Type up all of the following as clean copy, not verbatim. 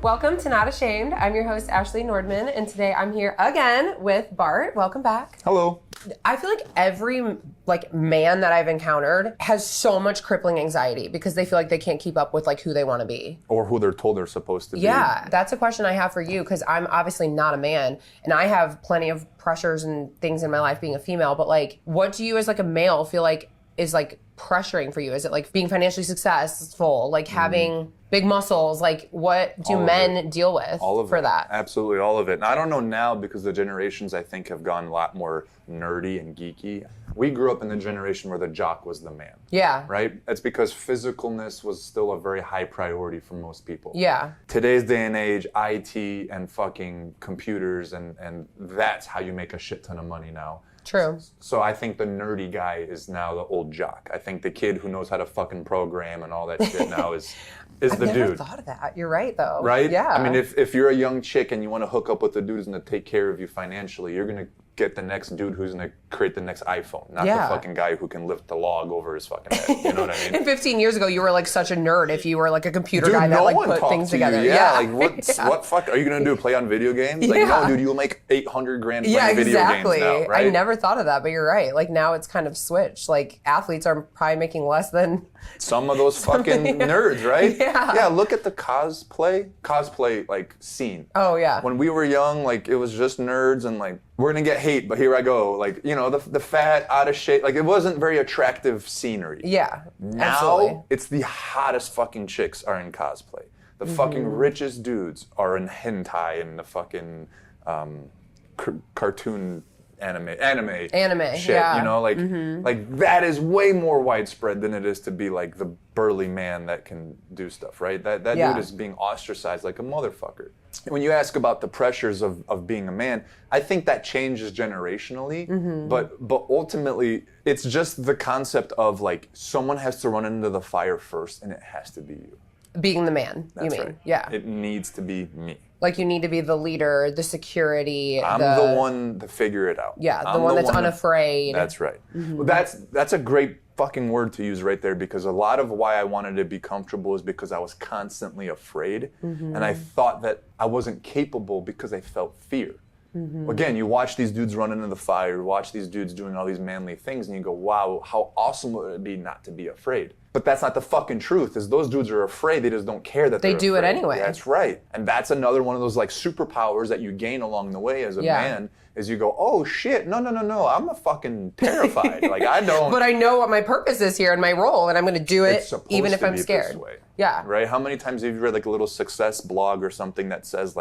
Welcome to Not Ashamed. I'm your host, Ashley Nordman, and today I'm here again with Bart. Welcome back. Hello. I feel like every man that I've encountered has so much crippling anxiety because they feel like they can't keep up with who they want to be. Or who they're told they're supposed to be. Yeah, that's a question I have for you because I'm obviously not a man and I have plenty of pressures and things in my life being a female, but what do you as a male feel like is pressuring for you? Is it being financially successful, having big muscles? What do men deal with for that? Absolutely, all of it. And I don't know now because the generations I think have gone a lot more nerdy and geeky. We grew up in the generation where the jock was the man. Yeah. Right? That's because physicalness was still a very high priority for most people. Yeah. Today's day and age, IT and fucking computers and that's how you make a shit ton of money now. True. So I think the nerdy guy is now the old jock. I think the kid who knows how to fucking program and all that shit now is the dude. I've never thought of that. You're right, though. Right? Yeah. I mean, if you're a young chick and you want to hook up with the dude who's going to take care of you financially, you're going to get the next dude who's going to create the next iPhone, not the fucking guy who can lift the log over his fucking head. You know what I mean? And 15 years ago, you were such a nerd if you were a computer guy no that one put things to together. You. Yeah, what fuck are you going to do? Play on video games? No, dude, you'll make $800,000 playing video games now, right? I never thought of that, but you're right. Now it's kind of switched. Athletes are probably making less than some of those fucking nerds, right? Yeah. Yeah, look at the cosplay scene. Oh, yeah. When we were young, it was just nerds and we're going to get hate, but here I go. The fat, out of shape, it wasn't very attractive scenery. Yeah, Now, absolutely. it's the hottest fucking chicks are in cosplay. The fucking richest dudes are in hentai and the fucking cartoon anime shit, yeah. That is way more widespread than it is to be the burly man that can do stuff, right? That dude is being ostracized like a motherfucker. When you ask about the pressures of being a man, I think that changes generationally, but ultimately it's just the concept of someone has to run into the fire first and it has to be you. Being the man, That's you mean? Right. Yeah. It needs to be me. You need to be the leader, the security. I'm the one to figure it out. Yeah, the one that's unafraid. That's right. Well, that's a great fucking word to use right there because a lot of why I wanted to be comfortable is because I was constantly afraid and I thought that I wasn't capable because I felt fear. Again, you watch these dudes run into the fire, watch these dudes doing all these manly things and you go, wow, how awesome would it be not to be afraid? But that's not the fucking truth, is those dudes are afraid, they just don't care that they they're do afraid. It anyway. That's right. And that's another one of those superpowers that you gain along the way as a man, is you go, oh shit, no, I'm a fucking terrified. I don't. But I know what my purpose is here and my role, and I'm going to do it even if I'm scared. This way, yeah. Right? How many times have you read a little success blog or something that says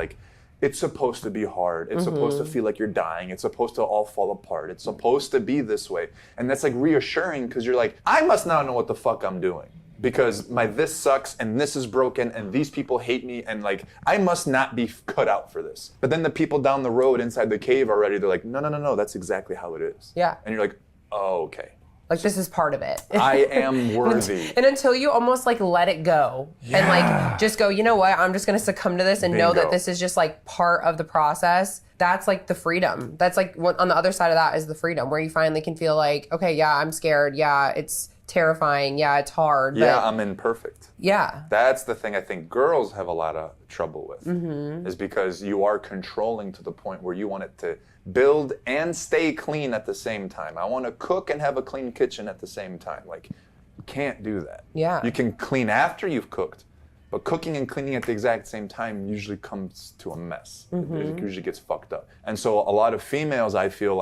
it's supposed to be hard. It's supposed to feel like you're dying. It's supposed to all fall apart. It's supposed to be this way. And that's reassuring because you're I must not know what the fuck I'm doing. Because my this sucks and this is broken and these people hate me and I must not be cut out for this. But then the people down the road inside the cave already, they're no, that's exactly how it is. Yeah. And you're oh, okay. This is part of it. I am worthy. And until you almost let it go and just go, you know what, I'm just going to succumb to this and know that this is just part of the process. That's the freedom. That's what on the other side of that is the freedom where you finally can feel okay, yeah, I'm scared. Yeah, it's terrifying. Yeah, it's hard. Yeah, I'm imperfect. Yeah. That's the thing I think girls have a lot of trouble with is because you are controlling to the point where you want it to build and stay clean at the same time. I want to cook and have a clean kitchen at the same time. You can't do that. Yeah. You can clean after you've cooked, but cooking and cleaning at the exact same time usually comes to a mess. It usually gets fucked up. And so a lot of females, I feel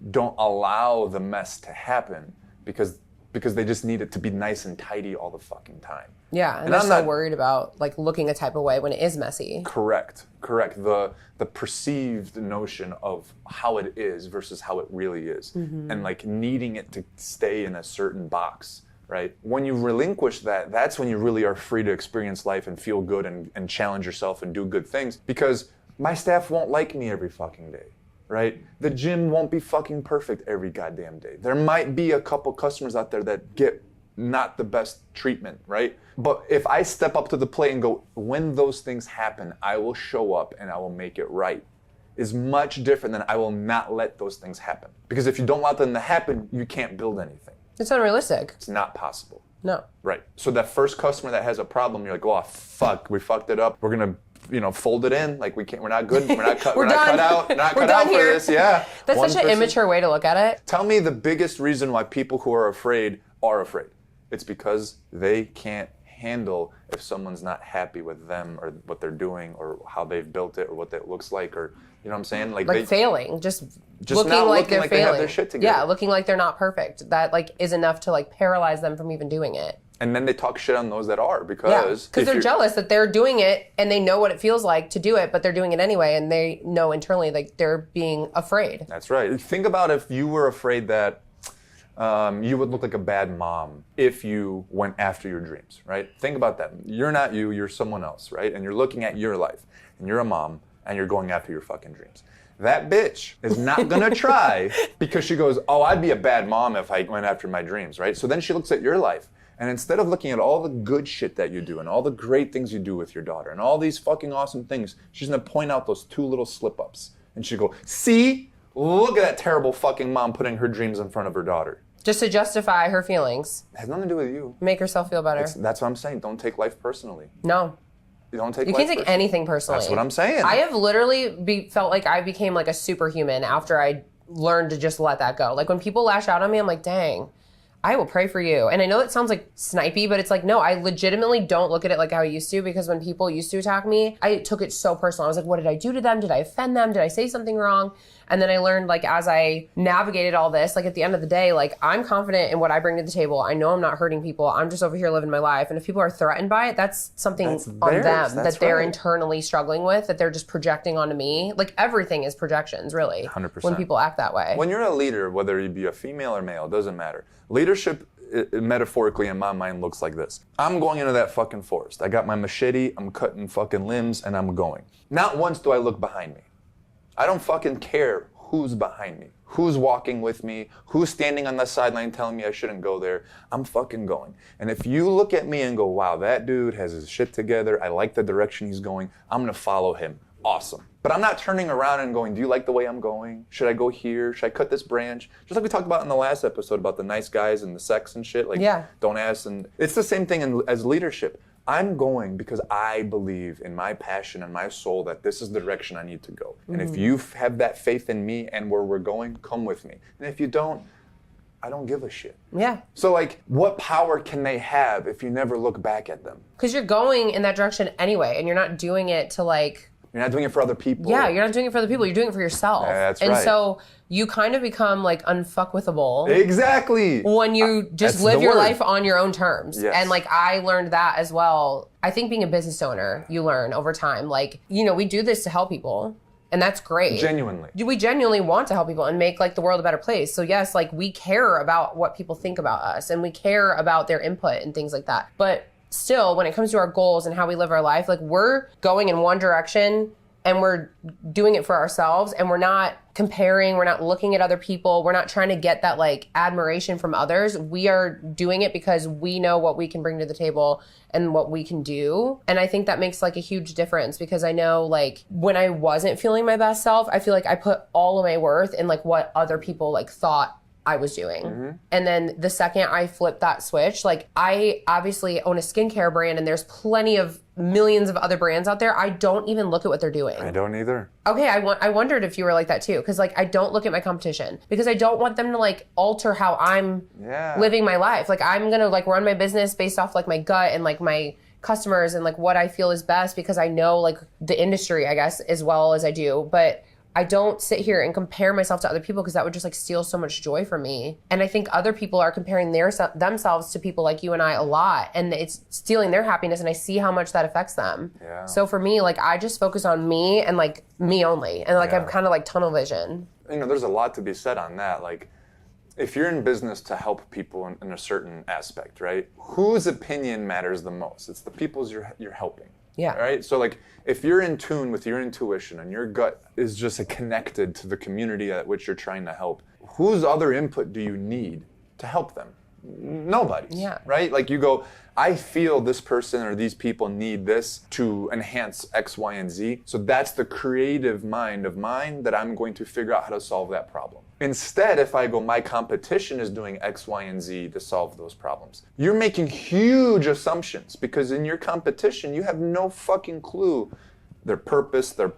don't allow the mess to happen because they just need it to be nice and tidy all the fucking time. Yeah, and they're so worried about looking a type of way when it is messy. Correct. The perceived notion of how it is versus how it really is. And needing it to stay in a certain box, right? When you relinquish that, that's when you really are free to experience life and feel good and challenge yourself and do good things. Because my staff won't like me every fucking day. Right? The gym won't be fucking perfect every goddamn day. There might be a couple customers out there that get not the best treatment, right? But if I step up to the plate and go, when those things happen, I will show up and I will make it right, is much different than I will not let those things happen. Because if you don't let them to happen, you can't build anything. It's unrealistic. It's not possible. No. Right. So that first customer that has a problem, you're oh, fuck, we fucked it up. We're going to fold it in. Like we're not good. We're not cut. We're not done. cut out. Not We're cut done out for here. this. Yeah. That's such an 1%. immature way to look at it. Tell me the biggest reason why people who are afraid are afraid. It's because they can't handle if someone's not happy with them or what they're doing or how they've built it or what that looks like, or you know what I'm saying? Like failing, just looking not like looking they're like failing. they have their shit together. Yeah, looking like they're not perfect. That like is enough to like paralyze them from even doing it. And then they talk shit on those that are because they're jealous that they're doing it and they know what it feels like to do it, but they're doing it anyway, and they know internally like they're being afraid. That's right. Think about if you were afraid that you would look like a bad mom if you went after your dreams, right? Think about that. You're not you, you're someone else, right? And you're looking at your life, and you're a mom, and you're going after your fucking dreams. That bitch is not gonna try because she goes, oh, I'd be a bad mom if I went after my dreams, right? So then she looks at your life, and instead of looking at all the good shit that you do and all the great things you do with your daughter and all these fucking awesome things, she's gonna point out those 2 little slip-ups. And she'll go, see? Look at that terrible fucking mom putting her dreams in front of her daughter. Just to justify her feelings. It has nothing to do with you. Make herself feel better. That's what I'm saying. Don't take life personally. No. You don't take You life can't take personally. anything personally. That's what I'm saying. I have literally felt like I became like a superhuman after I learned to just let that go. Like when people lash out on me, I'm like, dang, I will pray for you. And I know that sounds like snipey, but it's like, no, I legitimately don't look at it like how I used to, because when people used to attack me, I took it so personal. I was like, what did I do to them? Did I offend them? Did I say something wrong? And then I learned, like, as I navigated all this, like, at the end of the day, like, I'm confident in what I bring to the table. I know I'm not hurting people. I'm just over here living my life. And if people are threatened by it, that's something on them that they're internally struggling with, that they're just projecting onto me. Like, everything is projections, really. 100%. When people act that way. When you're a leader, whether you be a female or male, it doesn't matter. Leadership, metaphorically, in my mind, looks like this. I'm going into that fucking forest. I got my machete, I'm cutting fucking limbs, and I'm going. Not once do I look behind me. I don't fucking care who's behind me, who's walking with me, who's standing on the sideline telling me I shouldn't go there. I'm fucking going. And if you look at me and go, wow, that dude has his shit together, I like the direction he's going, I'm gonna follow him. Awesome. But I'm not turning around and going, do you like the way I'm going? Should I go here? Should I cut this branch? Just like we talked about in the last episode about the nice guys and the sex and shit. Like, don't ask. And it's the same thing as leadership. I'm going because I believe in my passion and my soul that this is the direction I need to go. And if you have that faith in me and where we're going, come with me. And if you don't, I don't give a shit. Yeah. So, like, what power can they have if you never look back at them? Because you're going in that direction anyway, and you're not doing it to, like... You're not doing it for other people. Yeah, you're not doing it for other people. You're doing it for yourself. That's and right. And so you kind of become like unfuckwithable. Exactly. When you just live your life on your own terms. Yes. And like I learned that as well. I think being a business owner, you learn over time. Like, you know, we do this to help people. And that's great. Genuinely. We genuinely want to help people and make like the world a better place. So yes, like we care about what people think about us and we care about their input and things like that. But still, when it comes to our goals and how we live our life, like we're going in one direction and we're doing it for ourselves, and we're not comparing, we're not looking at other people, we're not trying to get that like admiration from others. We are doing it because we know what we can bring to the table and what we can do. And I think that makes like a huge difference, because I know like when I wasn't feeling my best self, I feel like I put all of my worth in like what other people like thought I was doing. And then the second I flipped that switch, like I obviously own a skincare brand and there's plenty of millions of other brands out there. I don't even look at what they're doing. I don't either. Okay, I wondered if you were like that too, because like I don't look at my competition because I don't want them to like alter how I'm living my life. Like I'm gonna like run my business based off like my gut and like my customers and like what I feel is best, because I know like the industry, I guess, as well as I do. But I don't sit here and compare myself to other people, because that would just like steal so much joy from me. And I think other people are comparing themselves to people like you and I a lot, and it's stealing their happiness, and I see how much that affects them. Yeah. So for me, like I just focus on me and like me only, and like I'm kind of like tunnel vision. You know, there's a lot to be said on that. Like, if you're in business to help people in a certain aspect, right? Whose opinion matters the most? It's the people's you're helping. Yeah. Right? So like if you're in tune with your intuition and your gut is just connected to the community at which you're trying to help, whose other input do you need to help them? Nobody's. Yeah. Right? Like you go, I feel this person or these people need this to enhance X, Y, and Z. So that's the creative mind of mine that I'm going to figure out how to solve that problem. Instead, if I go, my competition is doing X, Y, and Z to solve those problems. You're making huge assumptions, because in your competition, you have no fucking clue their purpose, their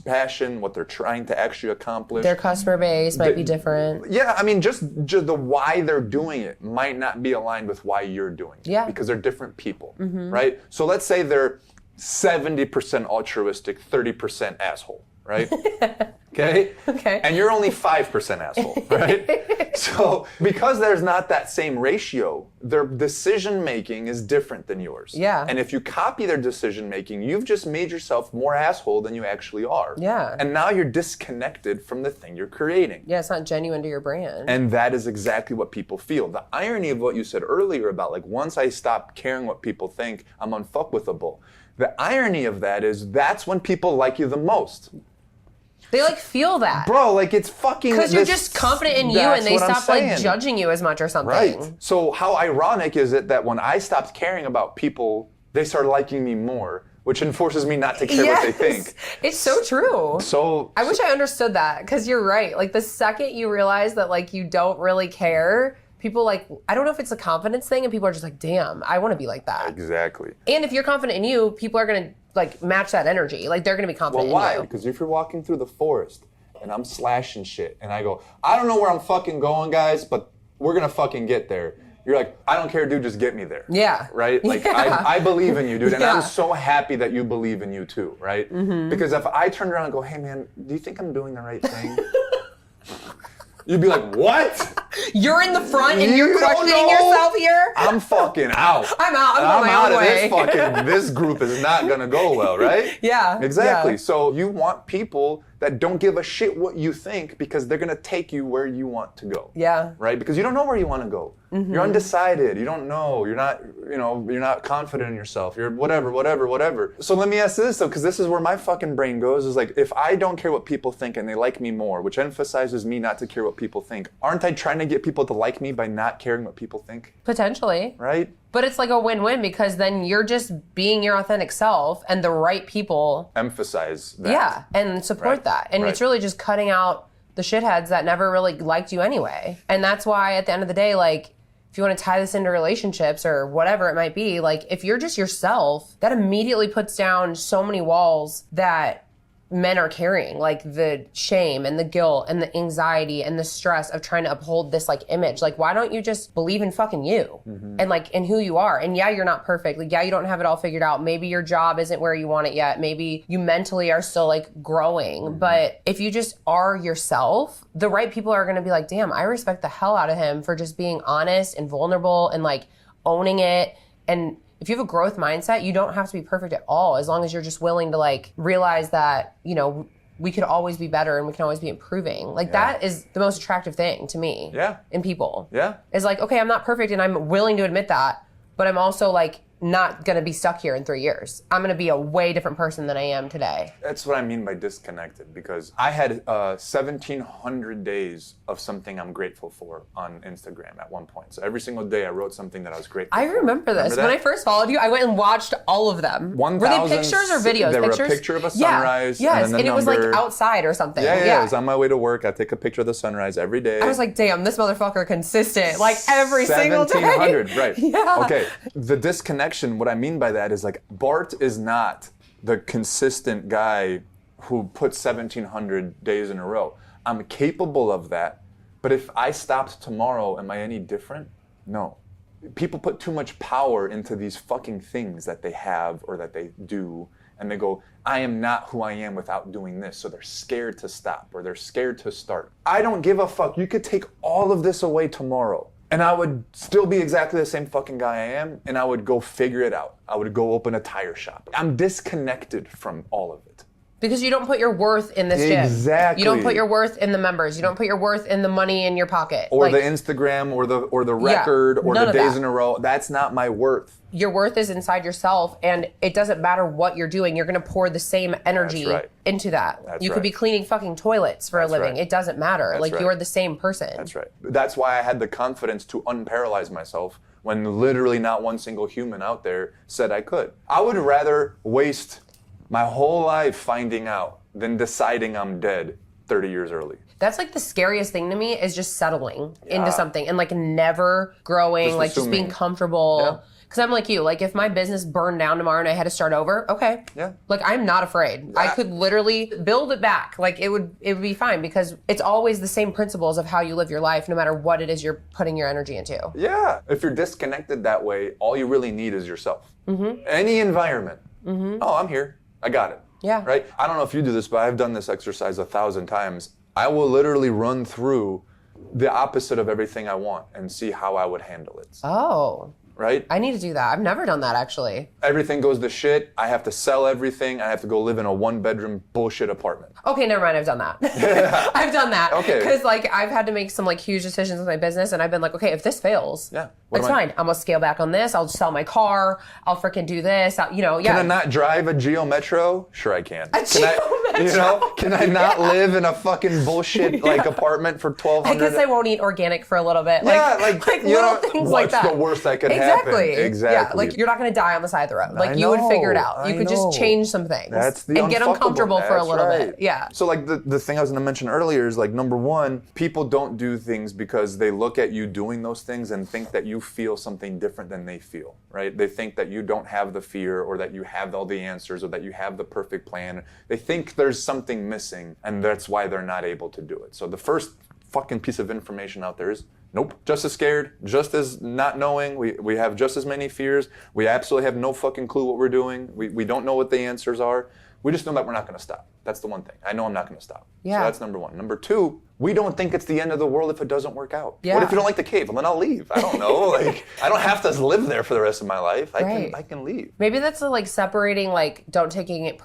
passion, what they're trying to actually accomplish. Their customer base might be different. Yeah, I mean, just the why they're doing it might not be aligned with why you're doing it. Yeah. Because they're different people, right? So let's say they're 70% altruistic, 30% asshole, right? Okay? Okay. And you're only 5% asshole, right? So because there's not that same ratio, their decision making is different than yours. Yeah. And if you copy their decision making, you've just made yourself more asshole than you actually are. Yeah. And now you're disconnected from the thing you're creating. Yeah, it's not genuine to your brand. And that is exactly what people feel. The irony of what you said earlier about like once I stop caring what people think, I'm unfuckwithable. The irony of that is that's when people like you the most. They like feel that. Bro, like it's fucking... Because you're just confident in you and they stop like judging you as much or something. Right. So how ironic is it that when I stopped caring about people, they started liking me more, which enforces me not to care what they think. It's so true. So I wish I understood that, because you're right. Like the second you realize that like you don't really care, people like, I don't know if it's a confidence thing and people are just like, damn, I want to be like that. Exactly. And if you're confident in you, people are going to like match that energy. Like they're going to be confident in you. Well, why? Because if you're walking through the forest and I'm slashing shit and I go, I don't know where I'm fucking going, guys, but we're going to fucking get there. You're like, I don't care, dude, just get me there. Yeah. Right? Like, yeah. I believe in you, dude. And Yeah. I'm so happy that you believe in you too, right? Because if I turned around and go, hey, man, do you think I'm doing the right thing? You'd be like, what? You're in the front and you're You don't questioning know? yourself here? I'm fucking out. I'm out. I'm going my out own of way. this group is not gonna go well, right? Yeah. Exactly. Yeah. So you want people that don't give a shit what you think because they're gonna take you where you want to go. Yeah. Right? Because you don't know where you want to go. You're undecided. You don't know. You're not confident in yourself. You're whatever. So let me ask this though, because this is where my fucking brain goes, is like, if I don't care what people think and they like me more, which emphasizes me not to care what people think, aren't I trying to get people to like me by not caring what people think? Potentially. Right? But it's like a win-win, because then you're just being your authentic self and the right people Emphasize that. yeah, and support Right. that. And Right. it's really just cutting out the shitheads that never really liked you anyway. And that's why at the end of the day, like, if you want to tie this into relationships or whatever it might be, like, if you're just yourself, that immediately puts down so many walls that men are carrying, like the shame and the guilt and the anxiety and the stress of trying to uphold this like image. Like, why don't you just believe in fucking you and like in who you are? And yeah, you're not perfect. Like, yeah, you don't have it all figured out. Maybe your job isn't where you want it yet. Maybe you mentally are still like growing. But if you just are yourself, the right people are going to be like, damn, I respect the hell out of him for just being honest and vulnerable and like owning it. And if you have a growth mindset, you don't have to be perfect at all, as long as you're just willing to like realize that, you know, we could always be better and we can always be improving. Like that is the most attractive thing to me in people. Yeah. Is like, okay, I'm not perfect and I'm willing to admit that, but I'm also like not going to be stuck here in 3 years. I'm going to be a way different person than I am today. That's what I mean by disconnected, because I had 1,700 days of something I'm grateful for on Instagram at one point. So every single day I wrote something that I was grateful I for. remember this. that? When I first followed you, I went and watched all of them. 1,000 Were they pictures or videos? They were Pictures? a picture of a sunrise. Yeah. Yes, and, then and it was like number. outside or something. Yeah. It was on my way to work. I take a picture of the sunrise every day. I was like, damn, this motherfucker consistent. Like every single day. 1,700, right. Yeah. Okay, the disconnection, what I mean by that is like, Bart is not the consistent guy who puts 1,700 days in a row. I'm capable of that, but if I stopped tomorrow, am I any different? No. People put too much power into these fucking things that they have or that they do, and they go, I am not who I am without doing this, so they're scared to stop or they're scared to start. I don't give a fuck. You could take all of this away tomorrow, and I would still be exactly the same fucking guy I am, and I would go figure it out. I would go open a tire shop. I'm disconnected from all of it. Because you don't put your worth in this gym. Exactly. You don't put your worth in the members. You don't put your worth in the money in your pocket. Or like, the Instagram or the record or none the of days that. in a row. That's not my worth. your worth is inside yourself, and it doesn't matter what you're doing. You're going to pour the same energy into that. You could be cleaning fucking toilets for a living. It doesn't matter. You're the same person. That's right. That's why I had the confidence to unparalyze myself when literally not one single human out there said I could. I would rather waste my whole life finding out than deciding I'm dead 30 years early. That's like the scariest thing to me is just settling into something and like never growing, Just like just being assuming. comfortable. Yeah. Because I'm like you, like if my business burned down tomorrow and I had to start over, okay. Yeah. Like I'm not afraid. I could literally build it back. Like it would be fine because it's always the same principles of how you live your life no matter what it is you're putting your energy into. Yeah. If you're disconnected that way, all you really need is yourself. Mm-hmm. Any environment. Mm-hmm. Oh, I'm here. I got it. Yeah. Right? I don't know if you do this, but I've done this exercise 1,000 times. I will literally run through the opposite of everything I want and see how I would handle it. Oh. Right? I need to do that. I've never done that actually. Everything goes to shit. I have to sell everything. I have to go live in a 1-bedroom bullshit apartment. Okay, never mind. I've done that. I've done that. Okay. Because like I've had to make some like huge decisions with my business, and I've been like, okay, if this fails, What it's am I- fine. I'm gonna scale back on this. I'll sell my car. I'll freaking do this. Can I not drive a Geo Metro? Sure I can. Can I not live in a fucking bullshit like apartment for $1,200? I guess I won't eat organic for a little bit. Like little things like that. What's the worst that could Exactly. happen? Exactly. Yeah, like you're not gonna die on the side of the road. Like I you would figure it know, out. You I could know. just change some things That's the and get unfuckable. uncomfortable for a That's little right. bit. Yeah. So like the thing I was gonna mention earlier is like number one, people don't do things because they look at you doing those things and think that you feel something different than they feel, right? They think that you don't have the fear or that you have all the answers or that you have the perfect plan. They think there's something missing and that's why they're not able to do it. So the first fucking piece of information out there is nope. Just as scared, just as not knowing. We have just as many fears. We absolutely have no fucking clue what we're doing. We don't know what the answers are. We just know that we're not going to stop. That's the one thing. I know I'm not going to stop. Yeah. So that's number one. Number two, we don't think it's the end of the world if it doesn't work out. Yeah. What if you don't like the cave? Well, then I'll leave. I don't know. Like I don't have to live there for the rest of my life. Right. I can leave. Maybe that's the, like separating, like not taking it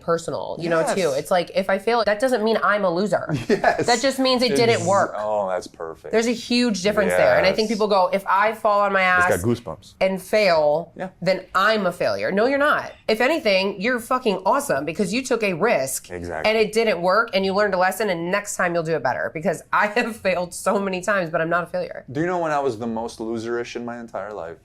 personal, you know, Yes. too. It's like if I fail, that doesn't mean I'm a loser. Yes. That just means it didn't work. Oh, that's perfect. There's a huge difference there. And I think Yes. people go, if I fall on my It's ass got goosebumps. and fail, Yeah. then I'm a failure. No, you're not. If anything, you're fucking awesome because you took a risk Exactly. and it didn't work and you learned a lesson and next time you'll do it better because I have failed so many times, but I'm not a failure. Do you know when I was the most loserish in my entire life?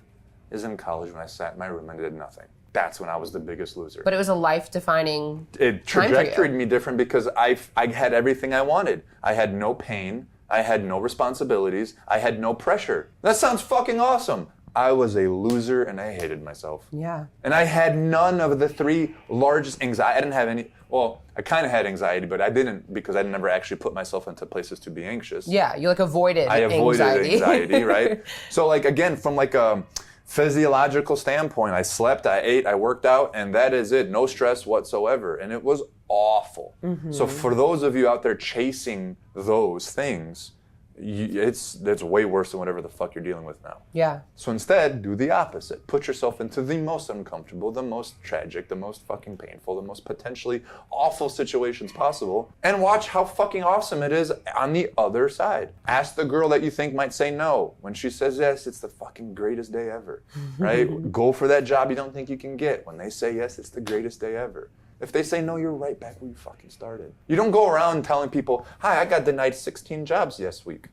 Is in college when I sat in my room and did nothing. That's when I was the biggest loser. But it was a life-defining It time for you. trajectoried me different because I had everything I wanted. I had no pain. I had no responsibilities. I had no pressure. That sounds fucking awesome. I was a loser and I hated myself. Yeah. And I had none of the three largest anxiety. I didn't have any. Well, I kind of had anxiety, but I didn't because I never actually put myself into places to be anxious. Yeah, you like avoided I avoided anxiety, right? right? So like again, from like a physiological standpoint, I slept, I ate, I worked out, and that is it. No stress whatsoever. And it was awful. Mm-hmm. So for those of you out there chasing those things, it's way worse than whatever the fuck you're dealing with now. Yeah. So instead, do the opposite. Put yourself into the most uncomfortable, the most tragic, the most fucking painful, the most potentially awful situations possible, and watch how fucking awesome it is on the other side. Ask the girl that you think might say no. When she says yes, it's the fucking greatest day ever, right? Go for that job you don't think you can get. When they say yes, it's the greatest day ever. If they say no, you're right back where you fucking started. You don't go around telling people, hi, I got denied 16 jobs this week.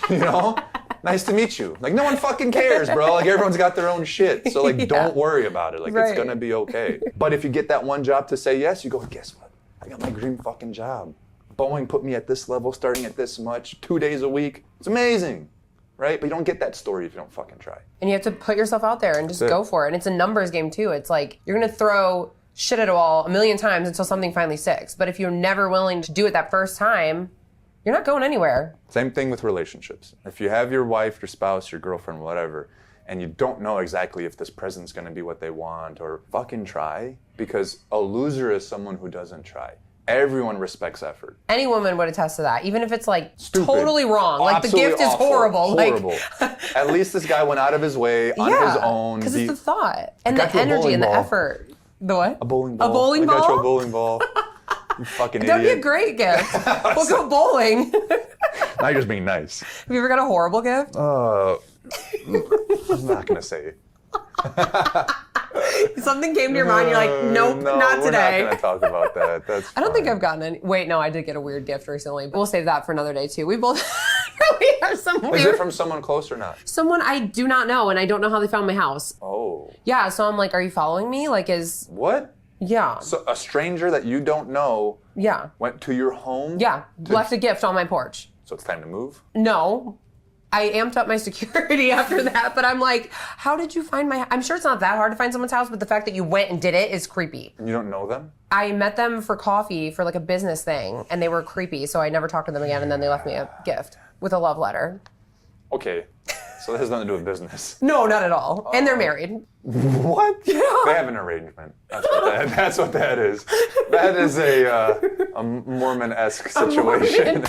You know? Nice to meet you. Like, no one fucking cares, bro. Like, everyone's got their own shit. So, like, don't worry about it. Like, Right. it's gonna be okay. But if you get that one job to say yes, you go, guess what? I got my dream fucking job. Boeing put me at this level, starting at this much, 2 days a week. It's amazing. Right? But you don't get that story if you don't fucking try. And you have to put yourself out there and just That's it. go for it. And it's a numbers game too. It's like you're gonna throw shit at a wall a million times until something finally sticks. But if you're never willing to do it that first time, you're not going anywhere. Same thing with relationships. If you have your wife, your spouse, your girlfriend, whatever, and you don't know exactly if this present's gonna be what they want, or fucking try, because a loser is someone who doesn't try. Everyone respects effort. Any woman would attest to that, even if it's like Stupid. totally wrong. Like the Absolutely gift is awful. horrible. Horrible. Like, At least this guy went out of his way on his own. because it's the thought and got the you a energy bowling and the ball. effort. The what? A bowling ball. A bowling I got you ball? a bowling ball. You fucking That'd be a idiot. great gift. We'll go bowling. Now you're just being nice. Have you ever got a horrible gift? I'm not gonna say. Something came to your mind. You're like, nope, no, not today. We're not gonna talk about that. That's I don't think fine. I've gotten any. Wait, no, I did get a weird gift recently. But we'll save that for another day too. We both really have some weird. Is it from someone close or not? Someone I do not know, and I don't know how they found my house. Oh. Yeah, so I'm like, are you following me? Like, What? Yeah. So a stranger that you don't know Yeah. went to your home? Yeah. Left a gift on my porch. So it's time to move? No. I amped up my security after that, but I'm like, how did you find my... I'm sure it's not that hard to find someone's house, but the fact that you went and did it is creepy. You don't know them? I met them for coffee for like a business thing, and they were creepy, so I never talked to them again, and then they left me a gift with a love letter. Okay. So that has nothing to do with business. No, not at all. And they're married. What? Yeah. They have an arrangement. That's what that is. That is a Mormon-esque situation.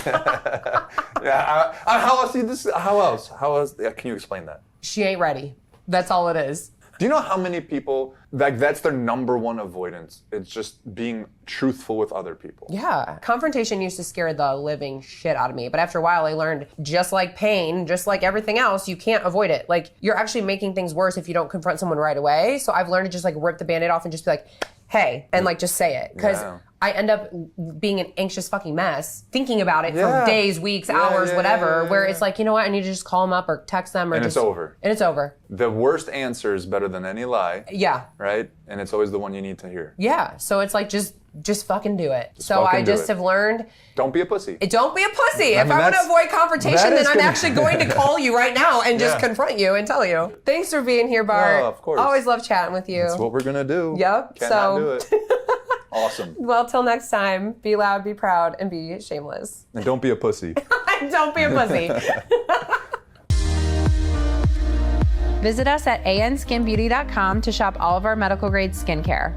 Yeah. How else? How else? How else? Yeah, can you explain that? She ain't ready. That's all it is. Do you know how many people, like, that's their number one avoidance? It's just being truthful with other people. Yeah. Confrontation used to scare the living shit out of me. But after a while, I learned just like pain, just like everything else, you can't avoid it. Like, you're actually making things worse if you don't confront someone right away. So I've learned to just like rip the Band-Aid off and just be like, hey, and like just say it. Because I end up being an anxious fucking mess, thinking about it for days, weeks, hours, whatever, where it's like, you know what, I need to just call them up or text them or and just... it's over. And it's over. The worst answer is better than any lie. Yeah. Right? And it's always the one you need to hear. Yeah. So it's like, just fucking do it. Just so I fucking do just it. have learned... Don't be a pussy. Don't be a pussy. If I want to that's- avoid confrontation, that then is I'm gonna- actually going to call you right now and just confront you and tell you. Thanks for being here, Bart. Oh, of course. Always love chatting with you. That's what we're gonna do. Yep. Cannot do it. Awesome. Well, till next time, be loud, be proud, and be shameless. And don't be a pussy. Don't be a pussy. Visit us at anskinbeauty.com to shop all of our medical grade skincare.